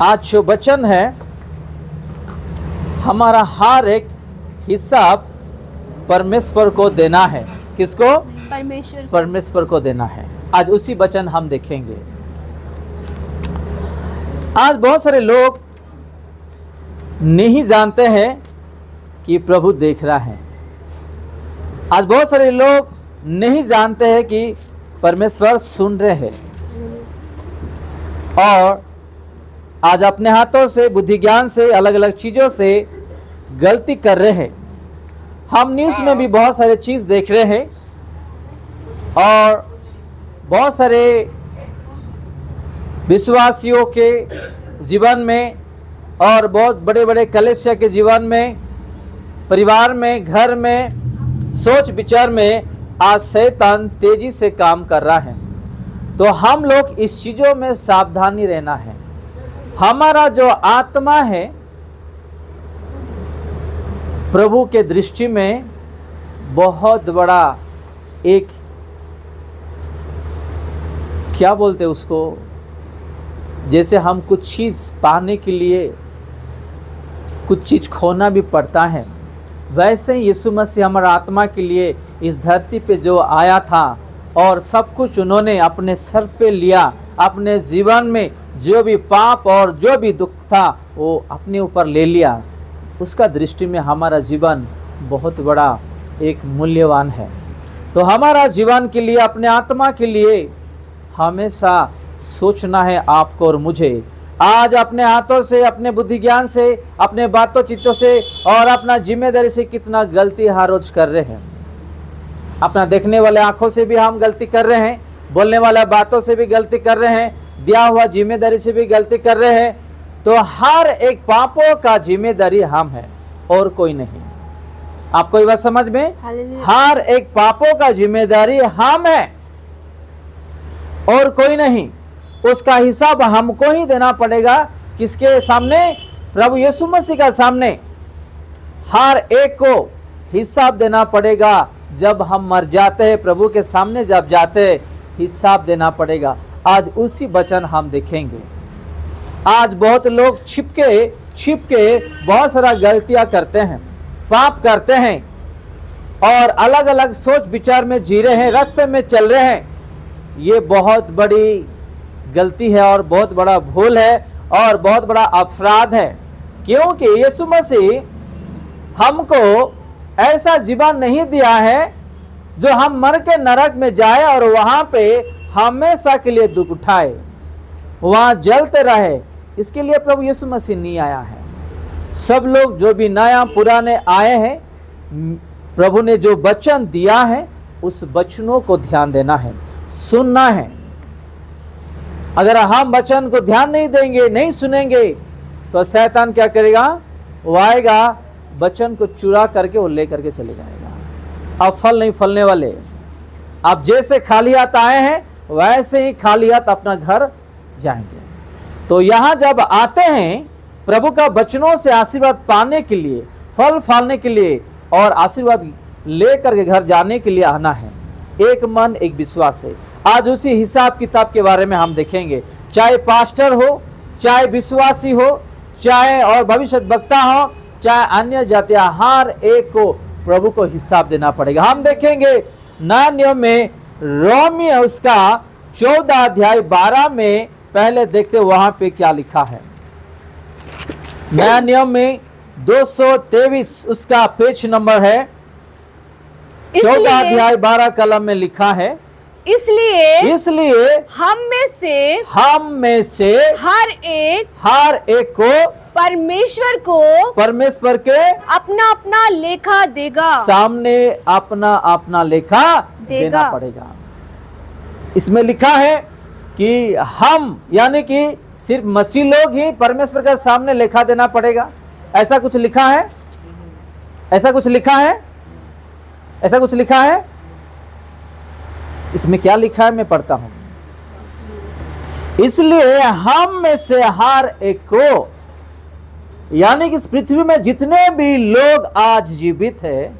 आज जो वचन है, हमारा हर एक हिसाब परमेश्वर को देना है। किसको? परमेश्वर को देना है। आज उसी वचन हम देखेंगे। आज बहुत सारे लोग नहीं जानते हैं कि प्रभु देख रहा है। आज बहुत सारे लोग नहीं जानते हैं कि परमेश्वर सुन रहे हैं, और आज अपने हाथों से, बुद्धि ज्ञान से, अलग अलग चीज़ों से गलती कर रहे हैं। हम न्यूज़ में भी बहुत सारे चीज़ देख रहे हैं, और बहुत सारे विश्वासियों के जीवन में और बहुत बड़े बड़े कलीसिया के जीवन में, परिवार में, घर में, सोच विचार में आज शैतान तेजी से काम कर रहा है। तो हम लोग इस चीज़ों में सावधानी रहना है। हमारा जो आत्मा है प्रभु के दृष्टि में बहुत बड़ा एक, क्या बोलते उसको, जैसे हम कुछ चीज़ पाने के लिए कुछ चीज़ खोना भी पड़ता है, वैसे ही यीशु मसीह हमारा आत्मा के लिए इस धरती पे जो आया था और सब कुछ उन्होंने अपने सर पे लिया, अपने जीवन में जो भी पाप और जो भी दुख था वो अपने ऊपर ले लिया। उसका दृष्टि में हमारा जीवन बहुत बड़ा एक मूल्यवान है। तो हमारा जीवन के लिए, अपने आत्मा के लिए हमेशा सोचना है आपको और मुझे। आज अपने हाथों से, अपने बुद्धि ज्ञान से, अपने बातों चित्तों से और अपना जिम्मेदारी से कितना गलती हर रोज कर रहे हैं। अपना देखने वाले आंखों से भी हम गलती कर रहे हैं, बोलने वाला बातों से भी गलती कर रहे हैं, दिया हुआ जिम्मेदारी से भी गलती कर रहे हैं। तो हर एक पापों का जिम्मेदारी हम है और कोई नहीं। आपको ये बात समझ में? हर एक पापों का जिम्मेदारी हम है और कोई नहीं। उसका हिसाब हमको ही देना पड़ेगा। किसके सामने? प्रभु यीशु मसीह का सामने हर एक को हिसाब देना पड़ेगा। जब हम मर जाते हैं, प्रभु के सामने जब जाते हैं, हिसाब देना पड़ेगा। आज उसी वचन हम देखेंगे। आज बहुत लोग छिपके बहुत सारा गलतियां करते हैं, पाप करते हैं और अलग अलग सोच विचार में जी रहे हैं, रास्ते में चल रहे हैं। ये बहुत बड़ी गलती है और बहुत बड़ा भूल है और बहुत बड़ा अपराध है, क्योंकि यीशु मसीह हमको ऐसा जीवन नहीं दिया है जो हम मर के नरक में जाए और वहां पे हमेशा के लिए दुख उठाए, वहां जलते रहे। इसके लिए प्रभु यीशु मसीह नहीं आया है। सब लोग जो भी नया पुराने आए हैं, प्रभु ने जो वचन दिया है उस वचनों को ध्यान देना है, सुनना है। अगर हम वचन को ध्यान नहीं देंगे, नहीं सुनेंगे, तो शैतान क्या करेगा? वो आएगा, वचन को चुरा करके वो ले करके चले जाएगा। अब फल नहीं फलने वाले। आप जैसे खाली हाथ आए हैं वैसे ही खाली हाथ अपना घर जाएंगे। तो यहाँ जब आते हैं प्रभु का वचनों से आशीर्वाद पाने के लिए, फल फलने के लिए और आशीर्वाद ले करके घर जाने के लिए आना है, एक मन एक विश्वास से। आज उसी हिसाब किताब के बारे में हम देखेंगे। चाहे पास्टर हो, चाहे विश्वासी हो, चाहे और भविष्य वक्ता हो, चाहे अन्य जातियां, हर एक को प्रभु को हिसाब देना पड़ेगा। हम देखेंगे नया नियम में रोमी उसका 14 अध्याय 12 में, पहले देखते वहां पे क्या लिखा है। नया नियम में 223 उसका पेज नंबर है, 14 अध्याय 12 कलम में लिखा है, इसलिए हम में से हर एक को परमेश्वर के अपना अपना लेखा देगा, सामने अपना अपना लेखा देना पड़ेगा। इसमें लिखा है कि हम, यानी कि सिर्फ मसीह लोग ही परमेश्वर के सामने लेखा देना पड़ेगा। ऐसा कुछ लिखा है? ऐसा कुछ लिखा है? ऐसा कुछ लिखा है? इसमें क्या लिखा है मैं पढ़ता हूं। इसलिए हम में से हर एक को, यानी कि इस पृथ्वी में जितने भी लोग आज जीवित है,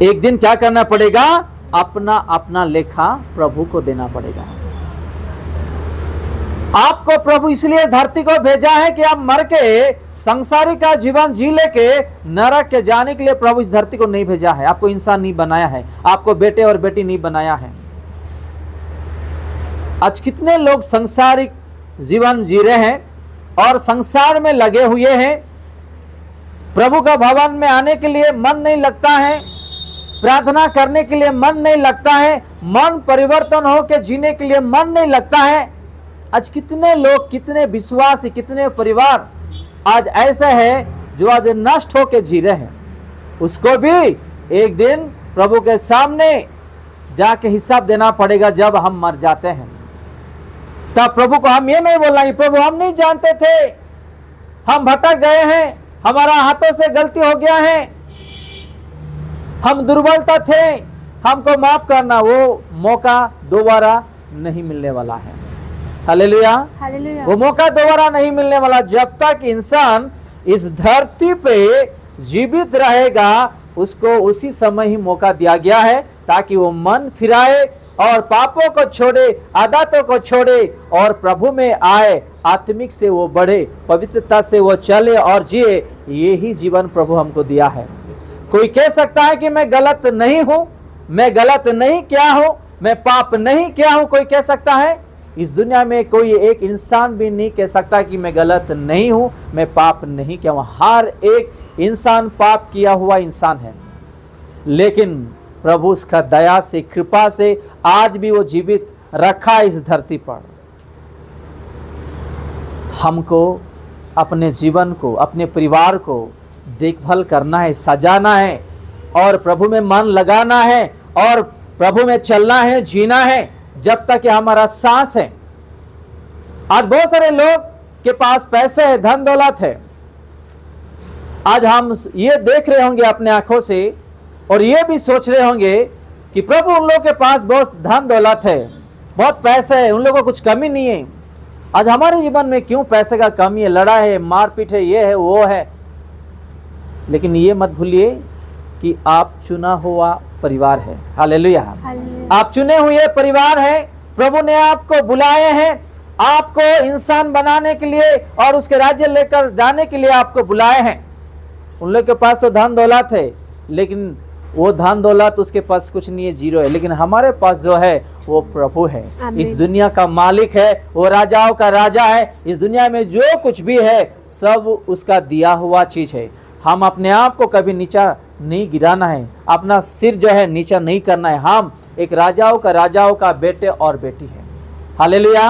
एक दिन क्या करना पड़ेगा? अपना अपना लेखा प्रभु को देना पड़ेगा। आपको प्रभु इसलिए धरती को भेजा है कि आप मर के संसारिक का जीवन जी लेके नरक के जाने के लिए प्रभु इस धरती को नहीं भेजा है। आपको इंसान नहीं बनाया है, आपको बेटे और बेटी नहीं बनाया है। आज कितने लोग संसारिक जीवन जी रहे हैं और संसार में लगे हुए हैं। प्रभु का भवन में आने के लिए मन नहीं लगता है, प्रार्थना करने के लिए मन नहीं लगता है, मन परिवर्तन हो के जीने के लिए मन नहीं लगता है। आज कितने लोग, कितने विश्वासी, कितने परिवार आज ऐसे हैं जो आज नष्ट होके जी रहे हैं। उसको भी एक दिन प्रभु के सामने जाके हिसाब देना पड़ेगा जब हम मर जाते हैं। तब प्रभु को हम ये नहीं बोलना प्रभु हम नहीं जानते थे, हम भटक गए हैं, हमारा हाथों से गलती हो गया है, हम दुर्बलता थे, हमको माफ करना। वो मौका दोबारा नहीं मिलने वाला है। Hallelujah, hallelujah. वो मौका दोबारा नहीं मिलने वाला। जब तक इंसान इस धरती पे जीवित रहेगा उसको उसी समय ही मौका दिया गया है ताकि वो मन फिराए और पापों को छोड़े, आदतों को छोड़े और प्रभु में आए, आत्मिक से वो बढ़े, पवित्रता से वो चले और जिए। यही जीवन प्रभु हमको दिया है। कोई कह सकता है कि मैं गलत नहीं हूं, मैं गलत नहीं किया हूं, मैं पाप नहीं किया हूं। कोई कह सकता है? इस दुनिया में कोई एक इंसान भी नहीं कह सकता कि मैं गलत नहीं हूं, मैं पाप नहीं किया हूं। हर एक इंसान पाप किया हुआ इंसान है, लेकिन प्रभु उसका दया से, कृपा से आज भी वो जीवित रखा इस धरती पर। हमको अपने जीवन को, अपने परिवार को देखभाल करना है, सजाना है और प्रभु में मन लगाना है और प्रभु में चलना है, जीना है जब तक कि हमारा सांस है। आज बहुत सारे लोग के पास पैसे है, धन दौलत है। आज हम ये देख रहे होंगे अपने आंखों से और ये भी सोच रहे होंगे कि प्रभु उन लोगों के पास बहुत धन दौलत है, बहुत पैसे है, उन लोगों को कुछ कमी नहीं है। आज हमारे जीवन में क्यों पैसे का कमी है, लड़ाई है, मारपीट है, ये है, वो है। लेकिन ये मत भूलिए कि आप चुना हुआ परिवार है। हालेलुया। आप चुने हुए परिवार है। प्रभु ने आपको बुलाए हैं, आपको इंसान बनाने के लिए और उसके राज्य लेकर जाने के लिए आपको बुलाए हैं। उन लोग के पास तो धन दौलत है, लेकिन वो धन दौलत उसके पास कुछ नहीं है, जीरो है। लेकिन हमारे पास जो है वो प्रभु है, इस दुनिया का मालिक है, वो राजाओं का राजा है। इस दुनिया में जो कुछ भी है सब उसका दिया हुआ चीज है। हम अपने आप को कभी नीचा नहीं गिराना है, अपना सिर जो है नीचा नहीं करना है। हम एक राजाओं का बेटे और बेटी है। हालेलुया।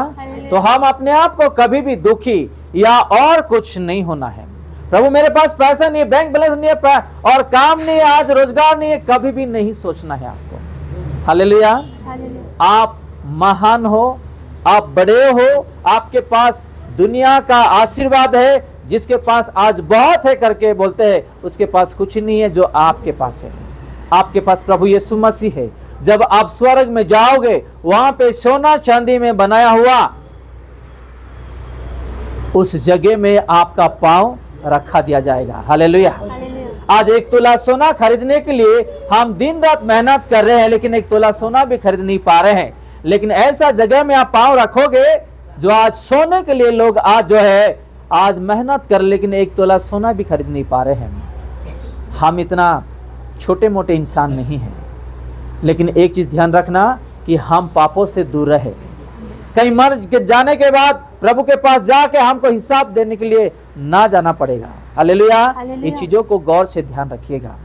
तो हम अपने आप को कभी भी दुखी या और कुछ नहीं होना है। प्रभु मेरे पास पैसा नहीं है, बैंक बैलेंस नहीं है और काम नहीं है, आज रोजगार नहीं है, कभी भी नहीं सोचना है आपको। हालेलुया। आप महान हो, आप बड़े हो, आपके पास दुनिया का आशीर्वाद है। जिसके पास आज बहुत है करके बोलते हैं, उसके पास कुछ नहीं है जो आपके पास है। आपके पास प्रभु यीशु मसीह है। जब आप स्वर्ग में जाओगे वहां पे सोना चांदी में बनाया हुआ उस जगह में आपका पांव रखा दिया जाएगा। हालेलुया। आज 1 तोला सोना खरीदने के लिए हम दिन रात मेहनत कर रहे हैं, लेकिन 1 तोला सोना भी खरीद नहीं पा रहे हैं। लेकिन ऐसा जगह में आप पांव रखोगे जो आज सोने के लिए लोग आज जो है आज मेहनत कर, लेकिन 1 तोला सोना भी खरीद नहीं पा रहे हैं। हम इतना छोटे मोटे इंसान नहीं हैं, लेकिन एक चीज ध्यान रखना कि हम पापों से दूर रहे। कहीं मर जाने के बाद प्रभु के पास जाके हमको हिसाब देने के लिए ना जाना पड़ेगा। हालेलुया। इस चीजों को गौर से ध्यान रखिएगा।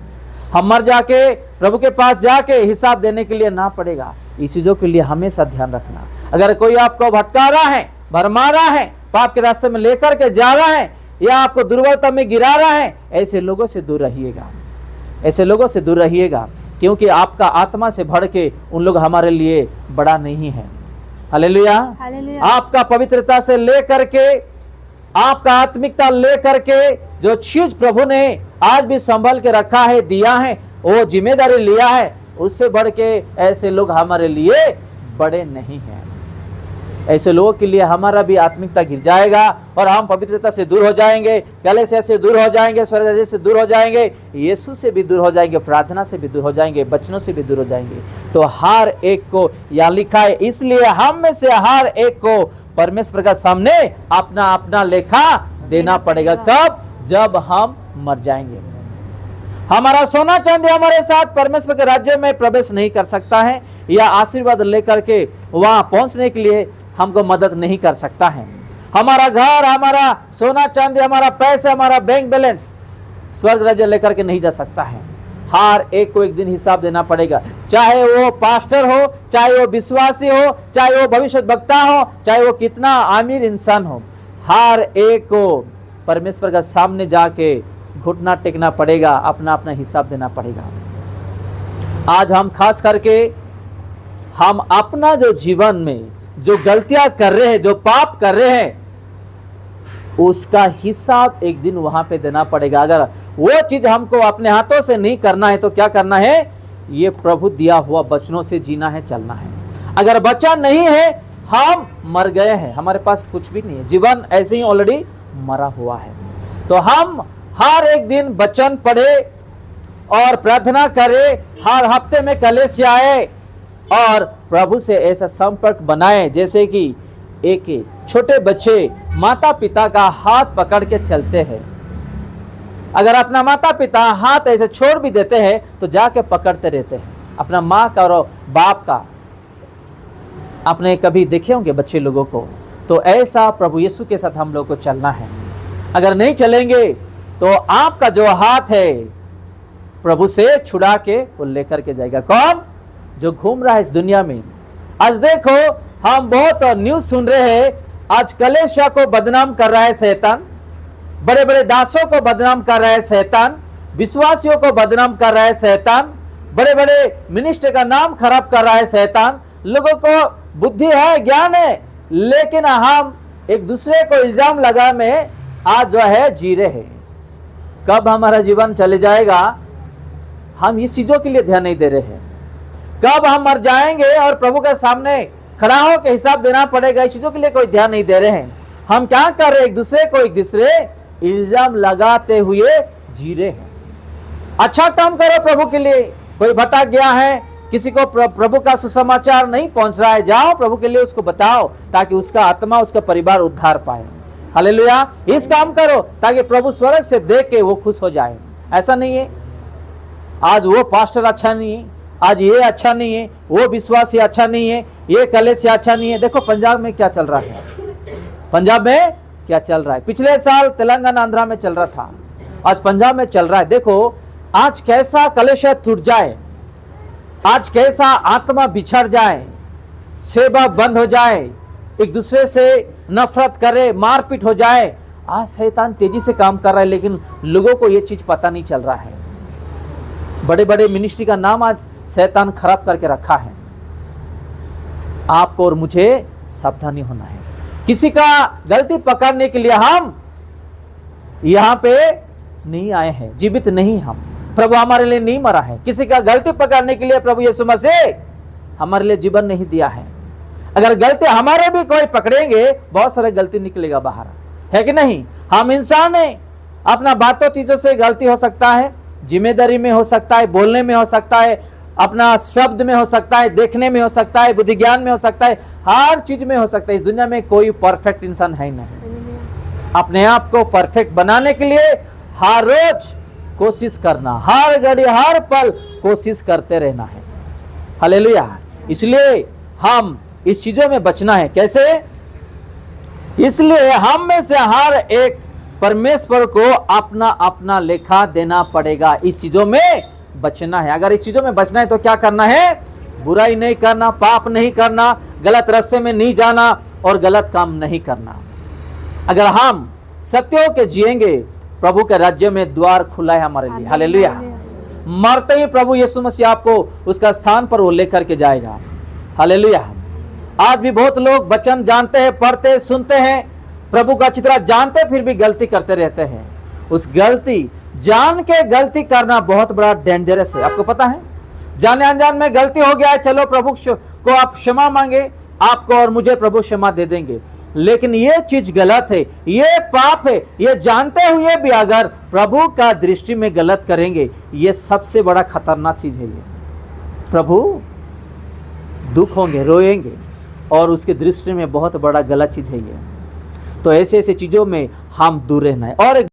हम मर जाके प्रभु के पास जाके हिसाब देने के लिए ना पड़ेगा। इस चीजों के लिए हमेशा ध्यान रखना। अगर कोई आपको भटका रहा है, भरमा रहा है, पाप के रास्ते में लेकर के जा रहा है या आपको दुर्बलता में गिरा रहा है, ऐसे लोगों से दूर रहिएगा। ऐसे लोगों से दूर रहिएगा, क्योंकि आपका आत्मा से बढ़ के उन लोग हमारे लिए बड़ा नहीं है। हालेलुया। आपका पवित्रता से लेकर के, आपका आत्मिकता लेकर के जो चीज प्रभु ने आज भी संभल के रखा है, दिया है, वो जिम्मेदारी लिया है, उससे बढ़ के ऐसे लोग हमारे लिए बड़े नहीं हैं। ऐसे लोगों के लिए हमारा भी आत्मिकता गिर जाएगा और हम पवित्रता से दूर हो जाएंगे, कलीसिया से दूर हो जाएंगे, स्वर्ग राज्य से दूर हो जाएंगे, यीशु से भी दूर हो जाएंगे, प्रार्थना से भी दूर हो जाएंगे, वचनों से भी दूर हो जाएंगे। तो हर एक को यह लिखा है, इसलिए हम में से हर एक को परमेश्वर का सामने अपना अपना लेखा देना पड़ेगा। कब? जब हम मर जाएंगे। हमारा सोना चांदी हमारे साथ परमेश्वर के राज्य में प्रवेश नहीं कर सकता है, या आशीर्वाद लेकर के वहां पहुंचने के लिए हमको मदद नहीं कर सकता है। हमारा घर, हमारा सोना चांदी, हमारा पैसा, हमारा बैंक बैलेंस स्वर्ग राज्य लेकर के नहीं जा सकता है। हर एक को एक दिन हिसाब देना पड़ेगा, चाहे वो पास्टर हो, चाहे वो विश्वासी हो, चाहे वो भविष्य वक्ता हो, चाहे वो कितना अमीर इंसान हो, हर एक को परमेश्वर का सामने जाके घुटना टेकना पड़ेगा, अपना अपना हिसाब देना पड़ेगा। आज हम खास करके हम अपना जो जीवन में जो गलतियां कर रहे हैं, जो पाप कर रहे हैं, उसका हिसाब एक दिन वहां पे देना पड़ेगा। अगर वो चीज हमको अपने हाथों से नहीं करना है तो क्या करना है? ये प्रभु दिया हुआ वचनों से जीना है, चलना है। अगर वचन नहीं है, हम मर गए हैं, हमारे पास कुछ भी नहीं है, जीवन ऐसे ही ऑलरेडी मरा हुआ है। तो हम हर एक दिन वचन पढ़े और प्रार्थना करे, हर हफ्ते में कलीसिया आए और प्रभु से ऐसा संपर्क बनाए जैसे कि एक छोटे बच्चे माता पिता का हाथ पकड़ के चलते हैं। अगर अपना माता पिता हाथ ऐसे छोड़ भी देते हैं तो जाके पकड़ते रहते हैं, अपना माँ का और बाप का। आपने कभी देखे होंगे बच्चे लोगों को, तो ऐसा प्रभु यीशु के साथ हम लोग को चलना है। अगर नहीं चलेंगे तो आपका जो हाथ है प्रभु से छुड़ा के वो लेकर के जाएगा। कौन? जो घूम रहा है इस दुनिया में। आज देखो, हम बहुत न्यूज सुन रहे हैं, आज कलीसिया को बदनाम कर रहा है शैतान, बड़े बड़े दासों को बदनाम कर रहा है शैतान, विश्वासियों को बदनाम कर रहा है शैतान, बड़े बड़े मिनिस्टर का नाम खराब कर रहा है शैतान। लोगों को बुद्धि है, ज्ञान है, लेकिन हम एक दूसरे को इल्जाम लगा में आज जो है जी रहे हैं। कब हमारा जीवन चले जाएगा, हम इस चीजों के लिए ध्यान नहीं दे रहे हैं। कब हम मर जाएंगे और प्रभु के सामने खड़ा हो के हिसाब देना पड़ेगा, इस चीजों के लिए कोई ध्यान नहीं दे रहे हैं। हम क्या कर रहे हैं? एक दूसरे को एक दूसरे इल्जाम लगाते हुए जी रहे हैं। अच्छा काम करो प्रभु के लिए। कोई भटक गया है, किसी को प्रभु का सुसमाचार नहीं पहुंच रहा है, जाओ प्रभु के लिए उसको बताओ, ताकि उसका आत्मा, उसका परिवार उद्धार पाए। हालेलुया। इस काम करो ताकि प्रभु स्वर्ग से देख के वो खुश हो जाए। ऐसा नहीं है आज वो पास्टर अच्छा नहीं है, आज ये अच्छा नहीं है, वो विश्वासी अच्छा नहीं है, ये कलीसिया अच्छा नहीं है। देखो पंजाब में क्या चल रहा है, पंजाब में क्या चल रहा है। पिछले साल तेलंगाना आंध्रा में चल रहा था, आज पंजाब में चल रहा है। देखो आज कैसा कलीसिया टूट जाए, आज कैसा आत्मा बिछड़ जाए, सेवा बंद हो जाए, एक दूसरे से नफरत करे, मारपीट हो जाए। आज शैतान तेजी से काम कर रहा है, लेकिन लोगों को ये चीज पता नहीं चल रहा है। बड़े बड़े मिनिस्ट्री का नाम आज शैतान खराब करके रखा है। आपको और मुझे सावधानी होना है। किसी का गलती पकड़ने के लिए हम यहां पे नहीं आए हैं, जीवित नहीं हम। प्रभु हमारे लिए नहीं मरा है। किसी का गलती पकड़ने के लिए प्रभु यीशु मसीह हमारे लिए जीवन नहीं दिया है। अगर गलती हमारे भी कोई पकड़ेंगे, बहुत सारे गलती निकलेगा बाहर, है कि नहीं? हम इंसान हैं, अपना बातों चीजों से गलती हो सकता है, जिम्मेदारी में हो सकता है, बोलने में हो सकता है, अपना शब्द में हो सकता है, देखने में हो सकता है, बुद्धि ज्ञान में हो सकता है, हर चीज में हो सकता है। इस दुनिया में कोई परफेक्ट इंसान है नहीं। अपने आप को परफेक्ट बनाने के लिए हर रोज कोशिश करना, हर घड़ी हर पल कोशिश करते रहना है। हालेलुया। इसलिए हम इस चीजों में बचना है। कैसे? इसलिए हम में से हर एक परमेश्वर को अपना अपना लेखा देना पड़ेगा। इस चीजों में बचना है। अगर इस चीजों में बचना है तो क्या करना है? बुराई नहीं करना, पाप नहीं करना, गलत रास्ते में नहीं जाना और गलत काम नहीं करना। अगर हम सत्य के जिएंगे, प्रभु के राज्य में द्वार खुला है हमारे लिए। हालेलुया। मरते ही प्रभु यीशु मसीह आपको उसका स्थान पर वो लेकर के जाएगा। हालेलुया। आज भी बहुत लोग वचन जानते हैं, पढ़ते सुनते हैं, प्रभु का अच्छी तरह जानते, फिर भी गलती करते रहते हैं। उस गलती जान के गलती करना बहुत बड़ा डेंजरस है। आपको पता है, जाने अनजान में गलती हो गया है, चलो प्रभु को आप क्षमा मांगे, आपको और मुझे प्रभु क्षमा दे देंगे। लेकिन ये चीज गलत है, ये पाप है, ये जानते हुए भी अगर प्रभु का दृष्टि में गलत करेंगे, ये सबसे बड़ा खतरनाक चीज है। ये प्रभु दुख होंगे, रोएंगे, और उसके दृष्टि में बहुत बड़ा गलत चीज है ये। तो ऐसे ऐसे चीजों में हम दूर रहना है। और